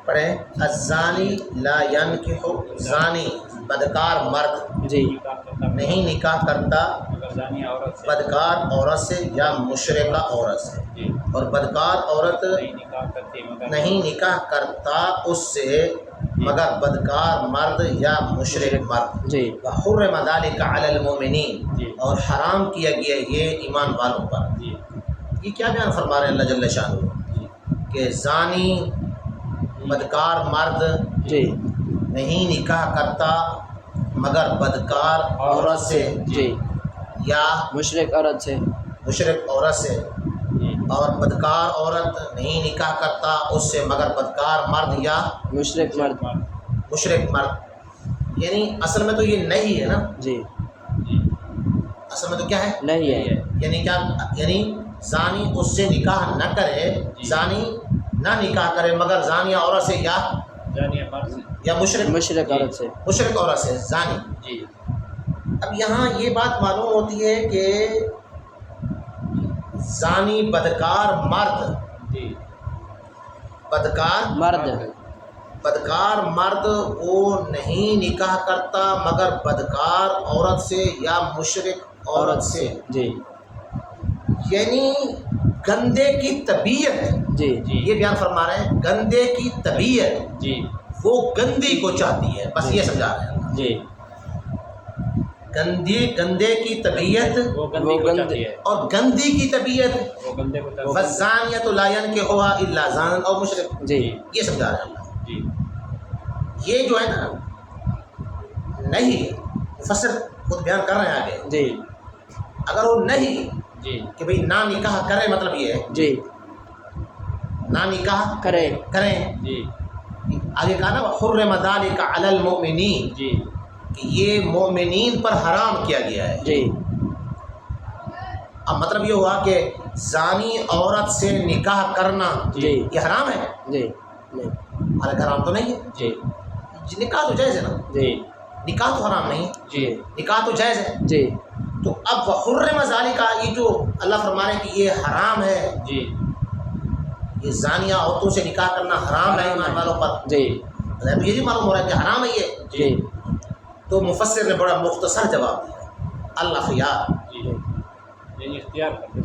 پڑھیں الزانی لا ينکح، زانی بدکار مرد جی نہیں نکاح کرتا اگر زانی عورت سے بدکار عورت سے یا مشرکہ عورت سے، جی اور بدکار عورت نہیں نکاح کرتی مگر نہیں نکاح کرتا اس سے مگر بدکار مرد یا مشرک مرد۔ جی وحرم ذلک علی المؤمنین، جی اور حرام کیا گیا یہ ایمان والوں پر۔ جی یہ کیا بیان فرما رہے ہیں اللہ جل شانہ جی کہ زانی بدکار مرد جی نہیں نکاح کرتا مگر بدکار عورت سے جی یا مشرک عورت سے مشرک عورت سے، جی اور بدکار عورت نہیں نکاح کرتا اس سے مگر بدکار مرد یا مشرک مرد مشرک مرد۔ یعنی اصل میں تو یہ نہیں ہے نا، جی جی اصل میں تو کیا ہے، نہیں ہے یعنی کیا، یعنی زانی اس سے نکاح نہ کرے، زانی نہ نکاح کرے مگر زانیہ عورت سے یا زانی مرد سے مشرک مشرک عورت سے مشرک عورت سے زانی۔ جی اب یہاں یہ بات معلوم ہوتی ہے کہ زانی بدکار مرد، جی بدکار مرد وہ نہیں نکاح کرتا مگر بدکار عورت سے یا مشرک عورت سے، جی یعنی گندے کی طبیعت، جی یہ بیان فرما رہے ہیں گندے کی طبیعت جی وہ گندی کو چاہتی ہے، بس یہ سمجھا رہے ہیں، جی گندے کی طبیعت وہ گندی کو چاہتی ہے، اور گندی کی طبیعت وہ گندے کو چاہتی ہے، والزانیۃ لا ينکحها الا زان او مشرک، جی یہ سمجھا رہے ہیں۔ جی یہ جو ہے نا نہیں، مفسر خود بیان کر رہے ہیں آگے، جی اگر وہ نہیں جی کہ بھئی نہ نکاح کرے، مطلب یہ ہے جی نہ نکاح کرے کریں، جی آگے کہا نا حرم ذلک علی المؤمنین، جی کہ یہ مومنین پر حرام کیا گیا ہے۔ جی اب مطلب یہ ہوا کہ زانی عورت سے نکاح کرنا جی یہ حرام ہے، جی نہیں حالانکہ حرام تو نہیں ہے، جی نکاح تو جائز ہے نا، جی نکاح تو حرام نہیں، جی نکاح تو جائز ہے۔ جی تو اب وحرم ذالک، یہ جو اللہ فرما رہے ہیں کہ یہ حرام ہے، جی یہ زانیہ عورتوں سے نکاح کرنا حرام ہے ایمان والوں پر، جی تو یہ بھی معلوم ہو رہا ہے کہ حرام ہے یہ۔ جی تو مفسر نے بڑا مختصر جواب دیا، اللہ خیار، جی یعنی اختیار کرتے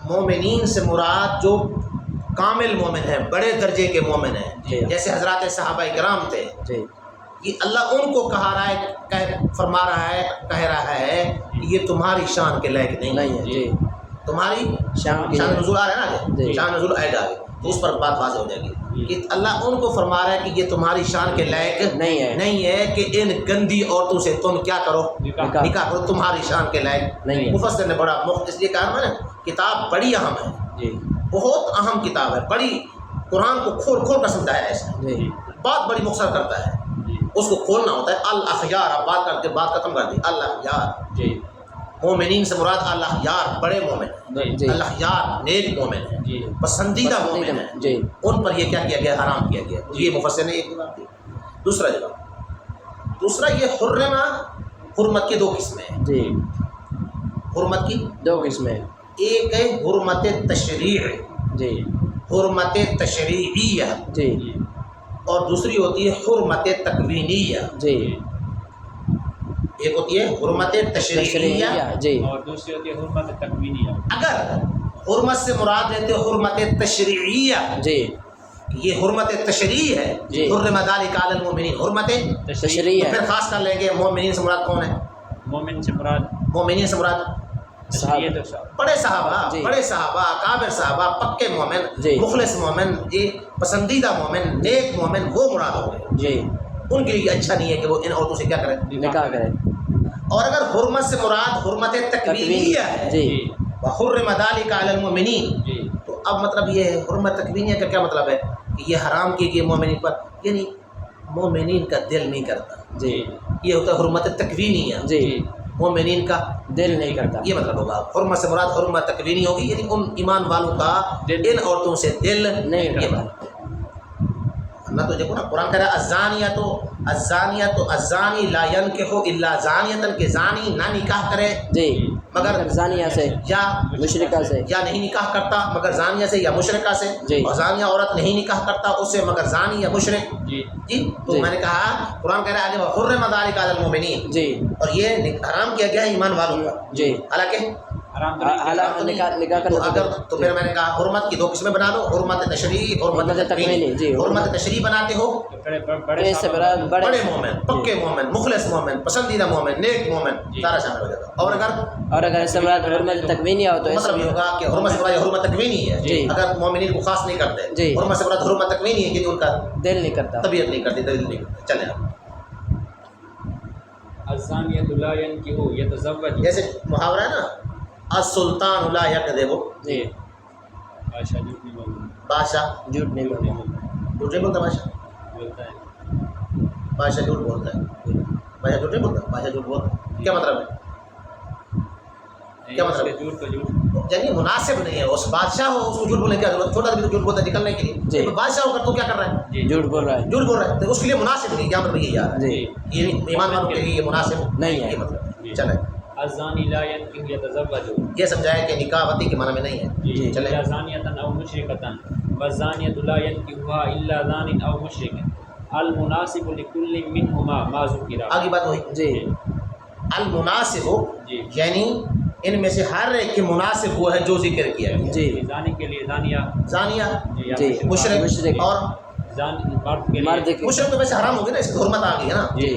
مومنین سے مراد جو کامل مومن ہیں، بڑے درجے کے مومن ہیں، جی جیسے حضرات صحابہ کرام تھے، جی یہ اللہ ان کو کہا رہا ہے، فرما رہا ہے، کہہ رہا ہے کہ یہ تمہاری شان کے لائق نہیں نہیں ہے جی تمہاری شان شان کی نزول آ رہا ہے نا آگے، جی۔ شان نزول آئے گا آگے، تو اس پر بات واضح ہو جائے گی کہ اللہ ان کو فرما رہا ہے کہ یہ تمہاری شان کے لائق نہیں ہے کہ ان گندی عورتوں سے تم کیا کرو، نکاح نکاح کرو، تمہاری شان کے لائق نہیں ہے مفسر نے بڑا اس لیے کہا میں نے کتاب بڑی اہم ہے، جی بہت اہم کتاب ہے، بڑی قرآن کو کھول کھول کر سمجھایا ہے ایسا، جی بات بڑی مختصر کرتا ہے، جی اس کو کھولنا ہوتا ہے۔ الاخیار، اب بات کر کے بات ختم کر دی، الاخیار، جی مومنین سے مراد الاخیار، بڑے مومن ہیں، جی الاخیار نیک مومن ہیں، جی پسندیدہ مومن ہیں، جی ان پر یہ کیا کیا گیا، حرام کیا گیا۔ یہ مفسر نے ایک جواب دیا۔ دوسرا جواب، دوسرا یہ حرمہ، حرمت کی دو قسمیں ہیں، جی حرمت کی دو قسمیں ایک ہے حرمت تشریع، جی حرمت تشریعیہ، جی جی اور دوسری ہوتی ہے حرمت تکوینیہ۔ جی ایک ہوتی ہے حرمت تشریعیہ، تشریعیہ جی اور دوسری ہوتی ہے حرمت تکوینیہ۔ اگر حرمت سے مراد لیتے حرمت تشریعیہ، جی یہ حرمت تشریع ہے، جی۔ حرم ذلک علی المؤمنین، حرمت تشریع تو ہے پھر خاص کر لیں گے مومنین سے مراد کون ہے، مومن سے مراد مومنین سے مراد تشریعیت اور شاہ بڑے صحابہ، جی۔ بڑے صحابہ، اکابر صحابہ، پکے مومن، جی۔ مخلص مومن، جی پسندیدہ مومن، نیک مومن، وہ مراد ہو گئے، جی ان کے لیے اچھا نہیں ہے کہ وہ ان عورتوں سے کیا کریں۔ نکاح کرے اور اگر حرمت سے مراد حرمت تکوینیہ ہے، جی وحرم ذلک علی المؤمنین، جی تو اب مطلب یہ ہے حرمت تکوینیہ کا کیا مطلب ہے کہ یہ حرام کی گئی مومنین پر، یعنی مومنین کا دل نہیں کرتا، جی یہ ہوتا ہے حرمت تکوینیہ، جی مومنین کا دل نہیں کرتا یہ مطلب ہوگا۔ حرمت سے مراد حرمت تکوینی ہوگی، یعنی ان ایمان والوں کا ان عورتوں سے دل نہیں یہ کرتا بات۔ نہ تو دیکھو نا قرآن کہہ رہا ہے الزانی لا ينکح الا زانیۃ کہ زانی نہ نکاح کرے جی مگر زانیہ سے یا مشرکہ سے یا نہیں نکاح کرتا مگر زانیہ سے یا مشرکہ سے جی اور زانیہ عورت نہیں نکاح کرتا اس سے مگر زانی یا مشرک جی جی تو جی میں نے کہا قرآن کہہ رہا ہے آگے حرم ذلک علی المؤمنین جی اور یہ حرام کیا گیا ہے ایمان والوں کا جی حالانکہ حرام تو نہیں کیا۔ حالانکہ نکاح تو کرنا اگر تو پھر میں نے کہا حرمت کی دو قسمیں بنا لو حرمت تشریعی حرمت حرمت تکوینی تکوینی، جی حرمت تشریعی بناتے ہو تو بڑے اس سے صاحب بڑے مومن پکے مومن مخلص مومن پسندیدہ مومن نیک مومن جی۔ سارا شامل ہو جاتا ہے اور اگر اس سے مراد حرمت تکوینی ہو تو اس مطلب یہ ہوگا کہ حرمت سے مراد حرمت تکوینی ہے جی۔ اگر مومنین کو خاص نہیں کرتے جی۔ حرمت سے مراد حرمت تکوینی ہے کہ ان کا دل نہیں کرتا طبیعت نہیں کرتی دل نہیں کرتی چلیں آپ الزانیۃ لا ينکح یتزوج جیسے محاورہ ہے نا السلطان لا یکذب جی بادشاہ جھوٹ نہیں بولتا بادشاہ جھوٹ نہیں جھوٹ بولنا نہیں جھوٹ نہیں بولتا بادشاہ بولتا ہے بادشاہ جھوٹ بولتا ہے بادشاہ جھوٹ نہیں بولتا بادشاہ جھوٹ بولتا ہے کیا مطلب ہے کیا مطلب ہے؟ جھوٹ کا جھوٹ یعنی مناسب نہیں ہے اس بادشاہ ہو اس کو جھوٹ بولنے کی کیا ضرورت چھوٹا بھی تو جھوٹ بولتا ہے نکلنے کے جی۔ لیے بادشاہ ہو کر تو کیا کر رہا ہے جی جھوٹ بول رہا ہے جھوٹ بول رہا ہے تو اس کے لیے مناسب نہیں کیا مطلب یہ یار جی یہ ایمان والوں کے لیے یہ مناسب نہیں ہے۔ یہ مطلب جی۔ چلے الزانی لا ينکح یتزوج یہ سمجھایا کہ نکاح وطی کے معنی میں نہیں ہے جی چلے یا زانیۃ او مشرکۃ والزانیۃ لا ينکحها الا زان او مشرک المناسب لكل منهما ما ذکر آگے بات وہی جی المناسب جی یعنی ان میں سے ہر ایک کے مناسب وہ ہے جو ذکر کیا گیا جی زانی کے لیے زانیہ زانیہ یا جی مشرک مشرک اور مرد کے لیے مرد کی مشرک تو ویسے حرام ہو گیا نا اس کی حرمت آ گئی ہے نا جی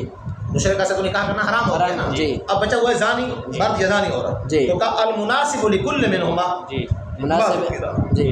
مشرکہ سے تو نکاح کرنا حرام ہو گیا نا جی اب بچا ہوا ہے زانی مرد یا زانی عورت جی تو کہا المناسب لكل منهما جی مناسب جی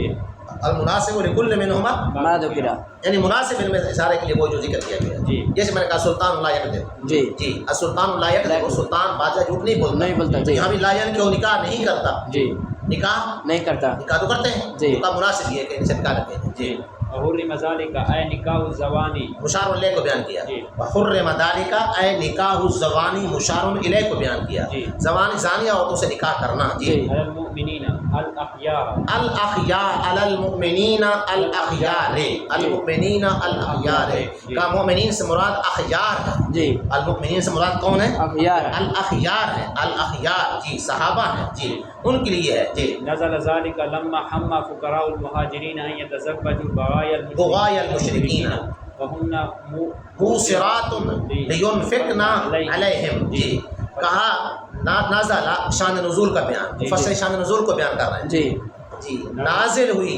المناسب لكل منهما ما ذکرہ یعنی مناسب ان میں اشارے کے لیے وہ جو ذکر کیا گیا جی جیسے میں نے کہا سلطان لا یکذب جی جی السلطان لا یکذب سلطان بادشاہ جھوٹ نہیں بولتا نہیں بولتا جی یہاں بھی لا کیوں نکاح نہیں کرتا جی نکاح نہیں کرتا نکاح تو کرتے ہیں جی۔ نکاح مناسب یہ ہے کہ ان سے نکاح کرتے ہیں جی وحرم ذلک اے نکاح الزوانی مشار الیہ کو بیان کیا جی۔ وحرم ذلک اے نکاح الزوانی مشار الیہ کو بیان کیا جی۔ زوانی زانیہ عورتوں سے نکاح کرنا جی جی علی المؤمنین الاخیار الاخیار علی المؤمنین الاخیار المؤمنین الاخیار کا مومنین سے مراد اخیار ہے جی المؤمنین سے مراد کون ہے اخیار الاخیار ہے الاخیار جی صحابہ ہیں جی ان کے لیے ہے جی نزل ذلك لما حم فقراء المهاجرين ان يتزوجوا بغايا المشركين وهن موسرات لينفقن علیہم جی کہا نازل شان نزول کا بیان جی، مفسر شان نزول کو بیان کر رہے ہیں جی جی نازل ہوئی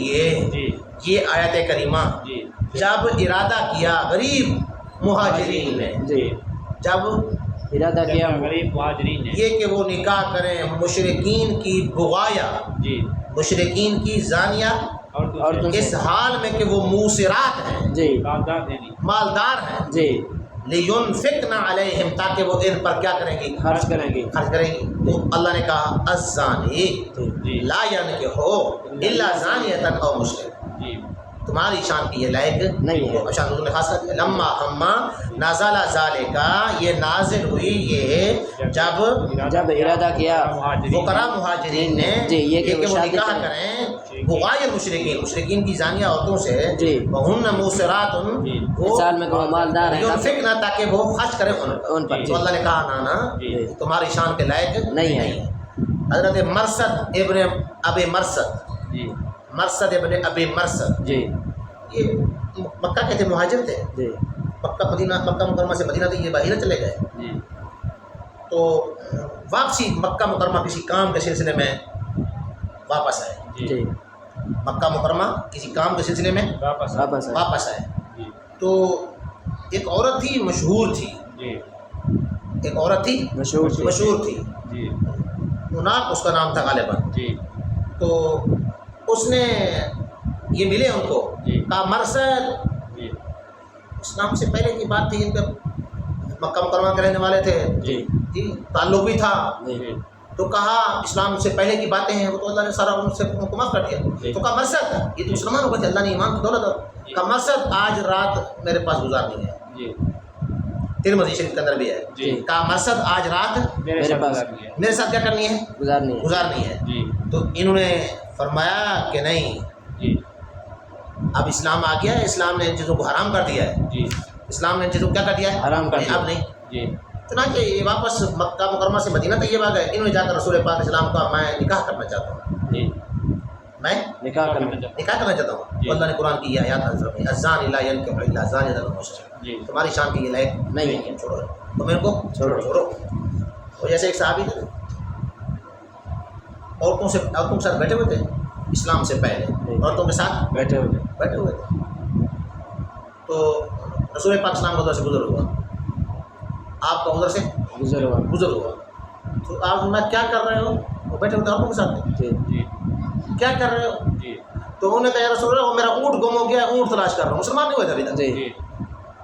جی یہ آیت کریمہ جی جب ارادہ کیا غریب مہاجرین نے جی جب ارادہ کیا غریب مہاجرین نے یہ کہ وہ نکاح کریں مشرکین کی بغایا جی مشرکین کی زانیہ اور دوسرے اس حال میں کہ وہ موسرات ہیں جی کاغذات دینی مالدار ہیں جی لِيُنْفِقْنَ عَلَيْهِمْ تاکہ وہ ان پر کیا کریں گی خرچ کریں گے خرچ کریں گی تو اللہ نے کہا الزانی جی لا ينکحو الا زانیۃ او مشرک جی تمہاری شان کی یہ لائق نہیں ہے شان نزول نے خاص کر لما ہما نازل ذالکا یہ نازل ہوئی یہ جب جب ارادہ کیا فقراء مہاجرین نے جی یہ کہ وہ شادی نکاح کریں کریں بغایر مشرکین مشرکین کی زانیہ عورتوں سے جی وہن موسرات جی وہ سال میں وہ مالدار ہیں ينفقن تاکہ وہ خرچ کریں ان پر تو اللہ نے کہا نانا جی تمہاری شان کے لائق نہیں ہے حضرت مرثد ابن ابی مرثد جی مرثد ابن ابی مرثد جی یہ مکہ کے تھے مہاجر تھے جی مکہ مکرمہ سے مدینہ تھے یہ باہر چلے گئے جی تو واپسی مکہ مکرمہ کسی کام کے سلسلے میں واپس آئے جی مکہ مکرمہ کسی کام کے سلسلے میں واپس واپس آئے واپس آئے جی تو ایک عورت تھی مشہور تھی جی ایک عورت تھی مشہور تھی جی مناق اس کا نام تھا غالباً جی تو اس نے یہ ملے ان کو جی کہا مرثد جی اسلام سے پہلے کی بات تھی ان کا مکہ مکرمہ کے رہنے والے تھے جی جی تعلق بھی تھا جی تو کہا اسلام سے پہلے کی باتیں ہیں وہ تو اللہ نے سارا ان سے ان کو معاف کر دیا تو کہا مرثد یہ تو مسلمان ہو گئے تھے اللہ نے ایمان کی دولت کہا مرثد آج رات میرے پاس گزارنی ہے جی ترمذی شریف کے اندر بھی ہے جی کہا مرثد آج رات میرے پاس میرے ساتھ کیا کرنی ہے گزارنی ہے گزارنی ہے جی تو انہوں نے فرمایا کہ نہیں جی اب اسلام آ گیا ہے، اسلام نے ان چیزوں کو حرام کر دیا ہے، جی اسلام نے ان چیزوں کو کیا کر دیا ہے؟ حرام کر دیا۔ اب نہیں۔ جی چنانچہ یہ واپس مکہ مکرمہ سے مدینہ طیبہ گئے، انہوں نے جا کر رسول پاک اسلام کا میں نکاح کرنا چاہتا ہوں، جی میں نکاح کرنا۔ نکاح کرنا چاہتا ہوں۔ جی۔ اللہ نے قرآن کی یہ آیات نازل فرمائی، الزانی لا ينكح الا زانیۃ او مشرکۃ، جی تمہاری شان کی یہ لائق نہیں ہے۔ چھوڑو، تم ان کو چھوڑو۔ چھوڑو۔ وہ جیسے ایک صحابی تھے، عورتوں کے ساتھ بیٹھے ہوئے تھے اسلام سے پہلے، عورتوں کے ساتھ بیٹھے ہوئے۔ بیٹھے ہوئے تھے، تو رسول پاک اسلام کا ادھر سے گزر ہوا، آپ کا ادھر سے گزر ہوا، تو آپ میں کیا کر رہے ہو؟ وہ بیٹھے ہوئے تھے عورتوں کے ساتھ، جی جی کیا کر رہے ہو؟ جی تو انہوں نے کہا یا رسول اللہ وہ میرا اونٹ گم ہو گیا ہے، اونٹ تلاش کر رہا ہوں، مسلمان نہیں ہوئے تھے ابھی تک، جی جی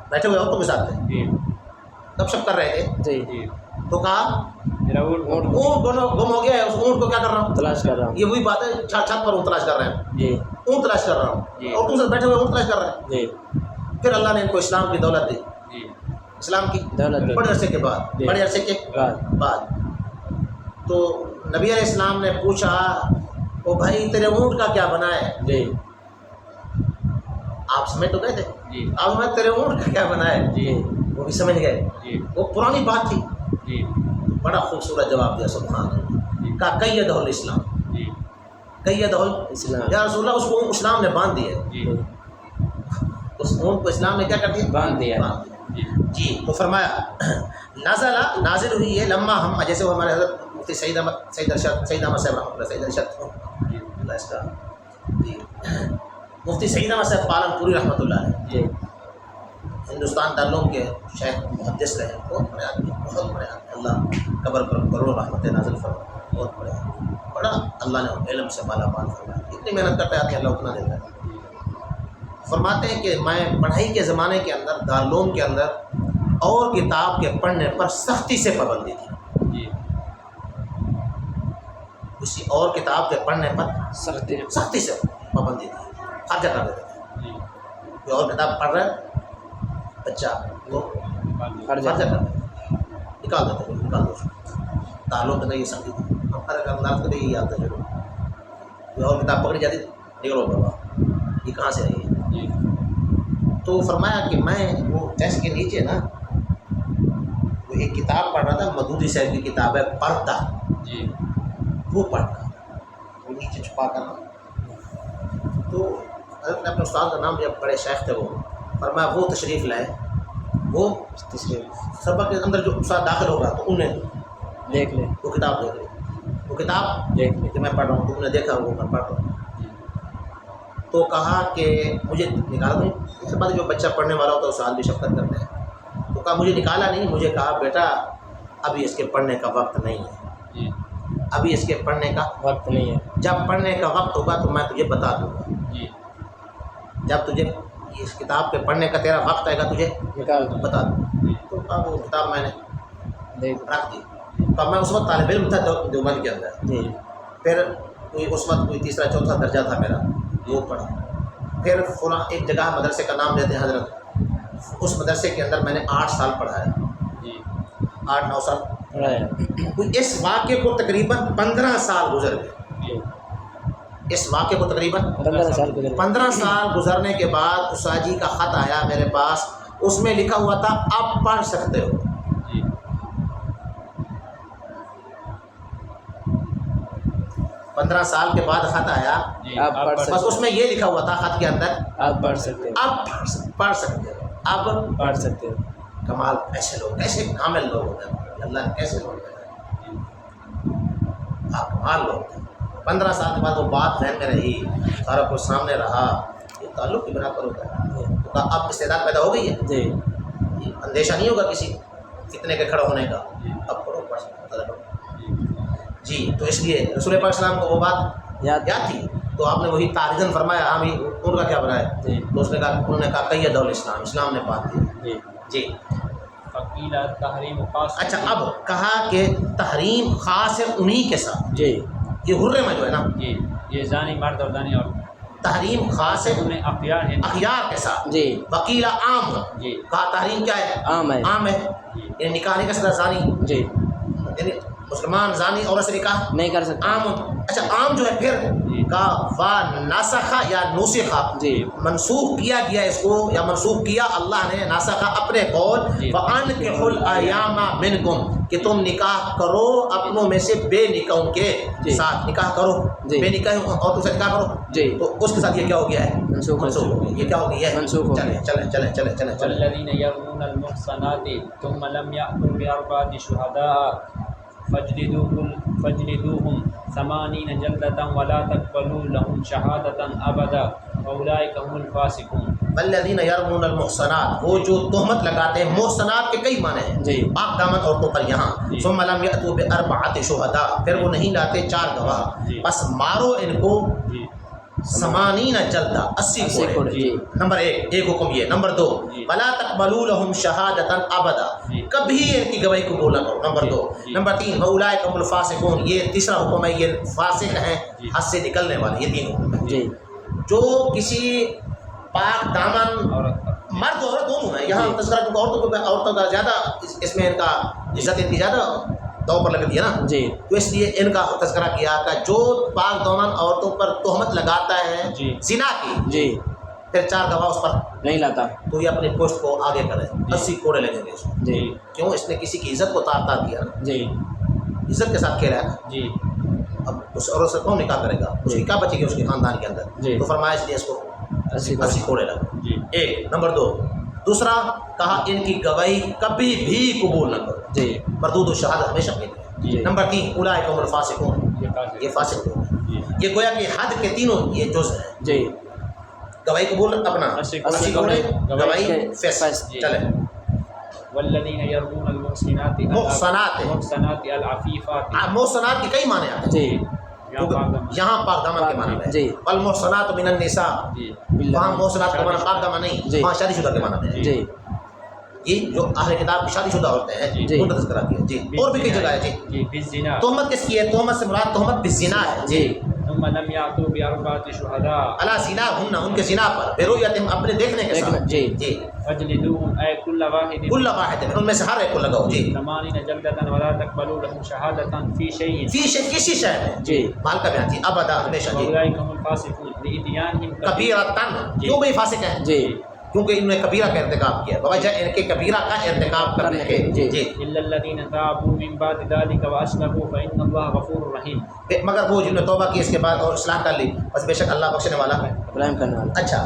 بیٹھے ہوئے عورتوں کے ساتھ تھے، جی گپ شپ کر رہے تھے، جی جی تو کہا میرا اونٹ اونٹ اونٹ گم ہو گیا ہے، اس اونٹ کو کیا کر رہا ہوں؟ تلاش کر رہا ہوں۔ یہ وہی بات ہے، چھت پر اونٹ تلاش کر رہے ہیں، جی اونٹ تلاش کر رہا ہوں، جی۔ عورتوں سے بیٹھے ہوئے اونٹ تلاش کر رہے ہیں۔ جی پھر اللہ نے ان کو اسلام کی دولت دی، جی اسلام کی دولت بڑے عرصے کے بعد، جی۔ بڑے عرصے کے بعد تو نبی علیہ السلام نے پوچھا او بھائی تیرے اونٹ کا کیا بنا ہے؟ جی آپ سمجھ تو گئے تھے، جی اب میں تیرے اونٹ کا کیا بنا ہے؟ جی وہ بھی سمجھ گئے، جی وہ پرانی بات تھی، جی بڑا خوبصورت جواب دیا سبحان اللہ، کہا قیدہ الاسلام، جی قیدہ اسلام۔ یا رسول اللہ اس کو اسلام نے باندھ دیا، جی اس اونٹ کو اسلام نے کیا کر دیا؟ باندھ دیا۔ جی جی تو فرمایا نازل ہوئی ہے لمحہ ہم، جیسے وہ ہمارے حضرت مفتی سعید احمد صاحب رحمۃ اللہ، سعید ارشد جی اللہ اس کا جی مفتی سعید احمد صاحب پالن پوری رحمۃ اللہ علیہ، جی ہندوستان دارالعلوم کے شیخ محدث رہے، بہت بڑے آدمی، بہت بڑے آدمی، اللہ قبر پر کروڑوں رحمت نازل فرمائے، بہت بڑے آدمی، بڑا اللہ نے علم سے مالا مال فرمایا، اتنی محنت کرتا ہے آدمی اللہ اتنا دیتا ہے۔ فرماتے ہیں کہ میں پڑھائی کے زمانے کے اندر دارالعلوم کے اندر اور کتاب کے پڑھنے پر سختی سے پابندی تھی، جی کسی اور کتاب کے پڑھنے پر سختی سے پابندی تھی، ہر جگہ دیتے تھے، جی کوئی اور کتاب پڑھ رہا ہے بچہ تو ہر ہر جگہ۔ جگہ نکال دیتے تھے، نکال دو اس کو، تعلق کے اندر یہ سختی تھی، ہر انداز کے یہ یاد ہے، کوئی اور کتاب پکڑی جاتی تھی، نکلو بابا یہ کہاں سے آئی ہے؟ جی تو فرمایا کہ میں وہ ڈیسک کے نیچے نا وہ ایک کتاب پڑھ رہا تھا، مدودی صاحب کی کتاب ہے پردہ، جی وہ پڑھ رہا وہ نیچے چھپا کر، تو حضرت نے اپنے استاد کا نام لیا، بڑے شیخ تھے وہ، فرمایا وہ تشریف لائے، وہ سبق کے اندر جو استاد داخل ہو رہا تو انہیں دیکھ لیں، وہ کتاب دیکھ لی، وہ کتاب دیکھ لیں۔ کہ میں پڑھ رہا ہوں، تو انہوں نے دیکھا وہ میں پڑھ رہا ہوں، تو کہا کہ مجھے نکالا نہیں، اس کے بعد جو بچہ پڑھنے والا ہوتا ہے اس سے بھی شفقت کرتے ہیں، تو کہا مجھے نکالا نہیں، مجھے کہا بیٹا ابھی اس کے پڑھنے کا وقت نہیں ہے، جی ابھی اس کے پڑھنے کا وقت نہیں ہے۔ جب پڑھنے کا وقت ہوگا تو میں تجھے بتا دوں گا، جی جب تجھے اس کتاب کے پڑھنے کا تیرا وقت آئے گا تجھے نکال دو۔ بتا دوں۔ تو کہا وہ کتاب میں نے دیکھ رکھ دی، تو میں اس وقت طالب علم تھا دیوبند کے اندر، جی پھر کوئی اس وقت کوئی تیسرا چوتھا درجہ تھا میرا، وہ پڑھا، پھر فلاں ایک جگہ مدرسے کا نام لیتے ہیں حضرت، اس مدرسے کے اندر میں نے 8 سال پڑھایا، جی 8-9 سال، پڑھایا۔ اس واقعے کو تقریباً 15 سال گزر گئے، جی اس واقعے کو تقریباً 15 سال گزر گئے۔ 15 سال گزرنے کے بعد استاد جی کا خط آیا میرے پاس، اس میں لکھا ہوا تھا آپ پڑھ سکتے ہو، جی 15 سال کے بعد خط آیا، جی آپ پڑھ بس اس میں یہ لکھا ہوا تھا خط کے اندر آپ پڑھ سکتے ہو، آپ پڑھ سکتے ہو، آپ پڑھ سکتے ہو۔ کمال، ایسے لوگ کیسے کامل لوگ ہوتے ہیں، اللہ نے کیسے لوگ ہوتے ہیں، آپ کمال لوگ ہیں۔ 15 سال کے بعد وہ بات ذہن میں رہی، سارا کچھ سامنے رہا، یہ تعلق کی بنا پر ہوتا ہے، تو کہا اب استعداد پیدا ہو گئی ہے، جی اندیشہ نہیں ہوگا کسی فتنے کے کھڑا ہونے کا، اب پڑھو پڑھ سکتے جی۔ تو اس لیے رسول پاک السلام کو وہ بات یاد یاد تھی، تو آپ نے وہی تارجن فرمایا، ہاں بھی ان کا کیا بنا ہے، جی تو اس نے کہا، انہوں نے کہا قید الاسلام، اسلام نے بات دی جی جی۔ فقیل تحریم خاص۔ اچھا اب کہا کہ تحریم خاص ہے انہی کے ساتھ، جی یہ حرم میں جو ہے نا، جی یہ زانی مرد اور زانی اور تحریم خاص ہے انہیں اختیار ہے۔ اخیار کے ساتھ، جی وکیلا عام، جی کہا تحریم کیا ہے، عام ہے۔ عام ہے، جی یعنی نکاح نہیں کر سکتا زانی، جی یعنی مسلمان زانی عورت سے نکاح نہیں کر سکتا۔ عام اچھا عام جو ہے پھر جی کا وا ناسخہ یا نوسخہ جی منسوخ کیا گیا اس کو یا منسوخ کیا اللہ نے ناسخہ اپنے قول جی وَأَنكِحُوا الْأَيَامَ مِنْكُمْ کہ تم نکاح کرو اپنوں میں سے بے نکاحوں کے جی ساتھ نکاح کرو جی بے نکاح عورتوں سے نکاح کرو جی تو اس کے ساتھ یہ کیا ہو گیا ہے منسوخ منسوخ ہو گیا یہ کیا ہو گیا ہے منسوخ ہو چلیں گیا چلیں چلیں چلیں چلیں چلیں والذین یرمون المحصنات ثم لم یأتوا بأربعة شهداء فاجلدوهم 80 جلدة ولا تقبلوا لهم شهادة أبدا وأولئك هم الفاسقون والذین یرمون المحصنات وہ جو تہمت لگاتے ہیں محصنات کے کئی معنی ہیں جی پاک دامن عورتوں پر یہاں جی ثم لم یأتوا بأربعة شہداء پھر وہ نہیں لاتے 4 گواہ جی بس مارو ان کو جی 80 جلدہ 80 کوڑے کوڑے جی نمبر ایک حکم یہ نمبر 2 جی ولا تقبلوا لهم شهادة ابدا جی کبھی ان کی گواہی قبول نہ کرو نمبر 2 جی نمبر 3 واولئک هم الفاسقون یہ تیسرا حکم ہے یہ فاسق ہیں جی حد سے نکلنے والے یہ 3 حکم ہیں جی جو کسی پاک دامن اور مرد عورت دونوں ہیں یہاں جی تذکرہ کیونکہ عورتوں کا زیادہ اس میں ان کا عزت ان کی زیادہ دو پر لگتی ہے نا جی تو اس لیے ان کا تذکرہ کیا کہ جو پاک دامن عورتوں پر تہمت لگاتا ہے جی زنا کی جی پھر 4 گواہ اس پر نہیں لاتا تو یہ اپنی پوسٹ کو آگے کرے 80 کوڑے لگیں گے اس کو جی کیوں اس نے کسی کی عزت کو تار تار کیا نا جی عزت کے ساتھ کھیلا ہے نا جی اب اس عورت سے کون نکاح کرے گا اس کی کیا بچے گی اس کے خاندان کے اندر جی تو فرمایا اس لیے اس کو 80 کوڑے لگے جی ایک نمبر 2 دوسرا کہا ان کی گواہی کبھی بھی قبول نہ کرو جی مردود و شہادت ہمیشہ کے لیے جی نمبر 3 اولئک هم الفاسقون یہ یہ فاسق لوگ ہیں جی یہ گویا کہ حد کے تینوں یہ جز ہیں جی گواہی قبول اپنا 80 کوڑے گواہی فیس جی چلے والذین یرمون المحصنات محصنات المحصنات العفیفات محصنات کے کئی معنی آتے ہیں جی یہاں پاک دامن کے معنی ہے جی والمحصنات من النساء جی وہاں محصنات کا معنی پاک دامن نہیں جی وہاں شادی شدہ کے معنی ہے جی یہ جو اہل کتاب کی شادی شدہ ہوتے ہیں جی ان کا تذکرہ کیا جی اور بھی کئی جگہ ہے جی جی بالزنا تہمت کس کی ہے تہمت سے مراد تہمت بالزنا ہے جی ثم لم یأتوا بأربعة شهداء علی زنا ہن ان کے زنا پر برؤیتہم اپنے دیکھنے کے ساتھ جی جی فاجلدوهم اے کل واحد کل واحد ان میں سے ہر ایک کو لگاؤ جی 80 جلدة ولا تقبلوا لهم شهادة في شيء فی شے کسی شے میں جی مال کا بیان جی ابدا ہمیشہ جی وأولئك هم الفاسقون لإتيانهم کبیرتن کیوں بھئی فاسق ہیں جی کیونکہ انہوں نے کبیرہ کا ارتکاب کیا بوجہ ان کے کبیرہ کا ارتکاب کرنے کے جی جی إلا الذين تابوا من بعد ذلك وأصلحوا فإن الله غفور رحيم مگر وہ جنہوں نے توبہ کی اس کے بعد اور اصلاح کر لی بس بے شک اللہ بخشنے والا ہے ابراہیم کرنے والا اچھا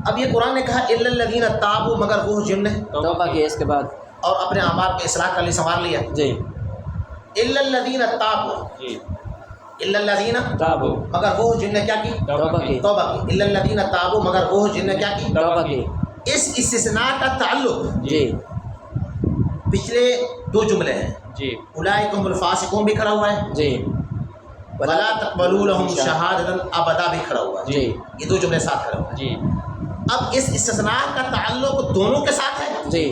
اب یہ قرآن نے کہا الا الذین تابوا مگر وہ جن نے توبہ کی اس کے بعد اور اپنے اعمال کی اصلاح کر لی سنوار لیا جی الا الذین تابوا جی الا الذین تابو مگر وہ جن نے کیا کی توبہ کی توبہ کی الا الذین تابوا مگر وہ جن نے کیا کی توبہ کی اس استثناء کا تعلق جی پچھلے 2 جملے ہیں جی اولئک هم الفاسقون بھی کھڑا ہوا ہے جی ولا تقبلوا لهم شهادة ابدا بھی کھڑا ہوا ہے جی یہ 2 جملے ساتھ کھڑے ہوئے ہیں جی اب اس استثناء کا تعلق دونوں کے ساتھ ہے جی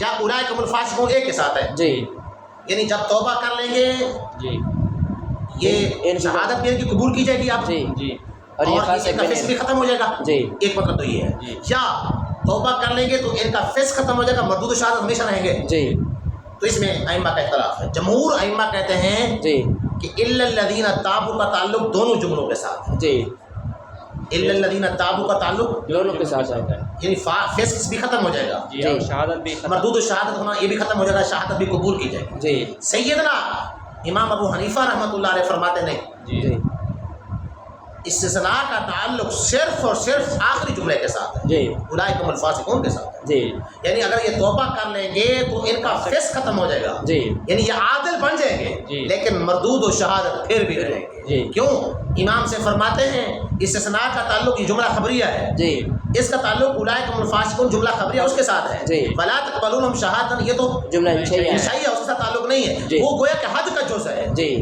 یا اولئک هم الفاسقون ایک کے ساتھ ہے جی یعنی جب توبہ کر لیں گے جی یہ شہادت بھی ان کی قبول کی جائے گی آپ جی جی اور یہ ان فاسق کا فسق بھی ختم ہو جائے گا جی ایک مطلب تو یہ ہے جی یا توبہ کر لیں گے تو ان کا فسق ختم ہو جائے گا مردود و شہادت ہمیشہ رہیں گے جی تو اس میں ائمہ کا اختلاف ہے جمہور ائمہ کہتے ہیں جی کہ الا الذین تابوا کا تعلق دونوں جملوں کے ساتھ ہے جی الا الذین تابوا کا تعلق دونوں کے ساتھ ہے یعنی فسق بھی ختم ہو جائے گا جی اور شہادت بھی ختم مردود و شہادت ہونا یہ بھی ختم ہو جائے گا شہادت بھی قبول کی جائے گی جی سیدنا امام ابو حنیفہ رحمۃ اللہ علیہ فرماتے نہیں جی جی استثناء کا تعلق صرف اور صرف آخری جملے کے ساتھ ہے جی اولئک هم الفاسقون کے ساتھ ہے جی یعنی اگر یہ توبہ کر لیں گے تو ان کا فسق ختم ہو جائے گا جی یعنی یہ عادل بن جائیں گے جی لیکن مردود و شہادت پھر بھی رہیں گے جی کیوں امام سے فرماتے ہیں استثناء کا تعلق یہ جملہ خبریہ ہے جی اس کا تعلق اولئک هم الفاسقون جملہ خبریہ اس کے ساتھ ہے جی فلا تقبلوا لهم شهادة یہ تو جملہ انشائیہ ہے انشائیہ ہے اس کے ساتھ تعلق نہیں ہے جی وہ گویا کہ حد کا جز ہے جی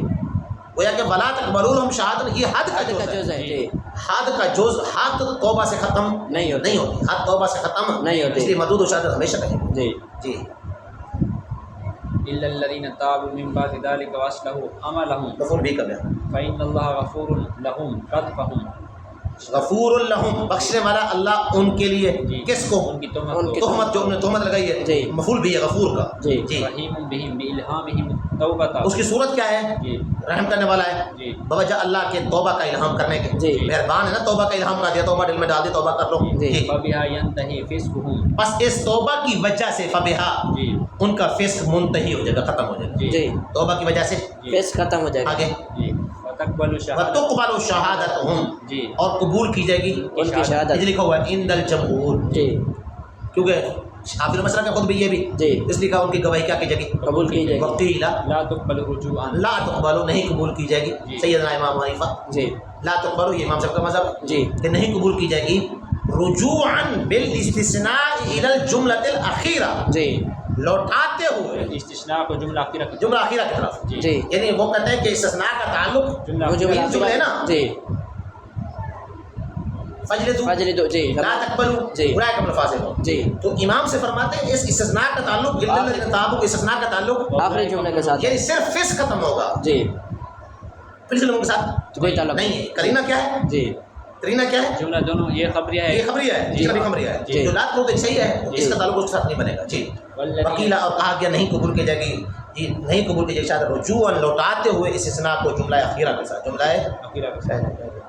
گویا کہ ولا تقبلوا لهم شهادة یہ حد کا حد کا جز جز ہے ہے جی حد کا جز حد توبہ سے ختم نہیں ہوتی حد توبہ سے ختم نہیں ہوتی اس لیے مردود و شہادت ہمیشہ رہیں گے جی جی الا الذين تابوا من بعد ذلك واصلحوا عملهم مفعول بھی کا بیان فإن الله غفور لهم قذفهم غفور لہم بخشنے والا اللہ ان کے لیے، جی، کس کو؟ ان کی ان تہمت کی کو، تہمت جو انہوں نے تہمت لگائی ہے، جی، مفعول بھی ہے غفور کا، جی، جی، رحیم بہم بإلہامہم التوبۃ، اس کی صورت کیا ہے؟ جی رحم کرنے والا ہے جی بوجہ اللہ کے توبہ کا الہام کرنے کے، جی، مہربان ہے نا، توبہ کا الہام کر دیا، توبہ دل میں ڈال دی، توبہ کر لو، جی، جی، فبہا ینتہی فسقہم، بس اس توبہ کی وجہ سے فبہا جی ان کا فسق منتہی ہو جائے گا، ختم ہو جائے گا، جی جی، توبہ کی وجہ سے، جی فیس ختم ہو جائے گا، آگے جی وتقبل شہادت، وَتُقْبَلُ شَهَادَتُهُمْ، جی اور قبول کی جائے گی، ان کی شہادت، یہ لکھا ہوا ہے عند الجمہور، جی، کیونکہ حافظ مسئلہ کا خود بھی یہ بھی جی، اس لیے کہا ان کی گواہی کیا کی جائے گی، قبول کی جائے گی، وقیل لا تقبل رجوعا، لا تقبلو نہیں قبول کی جائے گی، جی، سیدنا امام حنیفہ جی، لا تقبلو، یہ امام صاحب کا مذہب ہے جی، کہ نہیں قبول کی جائے گی، رجوعا بالاستثناء الى الجملۃ الاخیرہ، جی، لوٹاتے ہوئے استثناء کو جملہ آخرہ کی جملہ اخیرہ کی طرف، جی جی، یعنی وہ کہتے ہیں کہ استثناء کا تعلق جملہ وہ جو تین جملے نا، جی، فجلدو فجلدو، جی، لا تقبلو جی، اولئک هم الفاسقون، جی، تو امام سے فرماتے ہیں اس استثناء کا تعلق تعلق استثناء کا تعلق آخری جملے کے ساتھ، یعنی صرف فسق ختم ہوگا، جی، پچھلے لوگوں کے ساتھ کوئی تعلق نہیں ہے، کرینہ کیا ہے؟ جی، کرینہ کیا ہے؟ جملہ دونوں یہ خبریہ ہے، یہ خبریہ ہے، جی، اس کا بھی خبریہ ہے، جی، جو لات کو صحیح ہے جی، اس کا تعلق اس کے ساتھ نہیں بنے گا، جی، والذین، وکیلا اور کہا گیا نہیں قبول کی جائے گی، جی نہیں قبول کی جائے گی، شاید رجوعا لوٹاتے ہوئے اس استثناء کو جملہ اخیرہ کے ساتھ، جملہ آخرہ کے ساتھ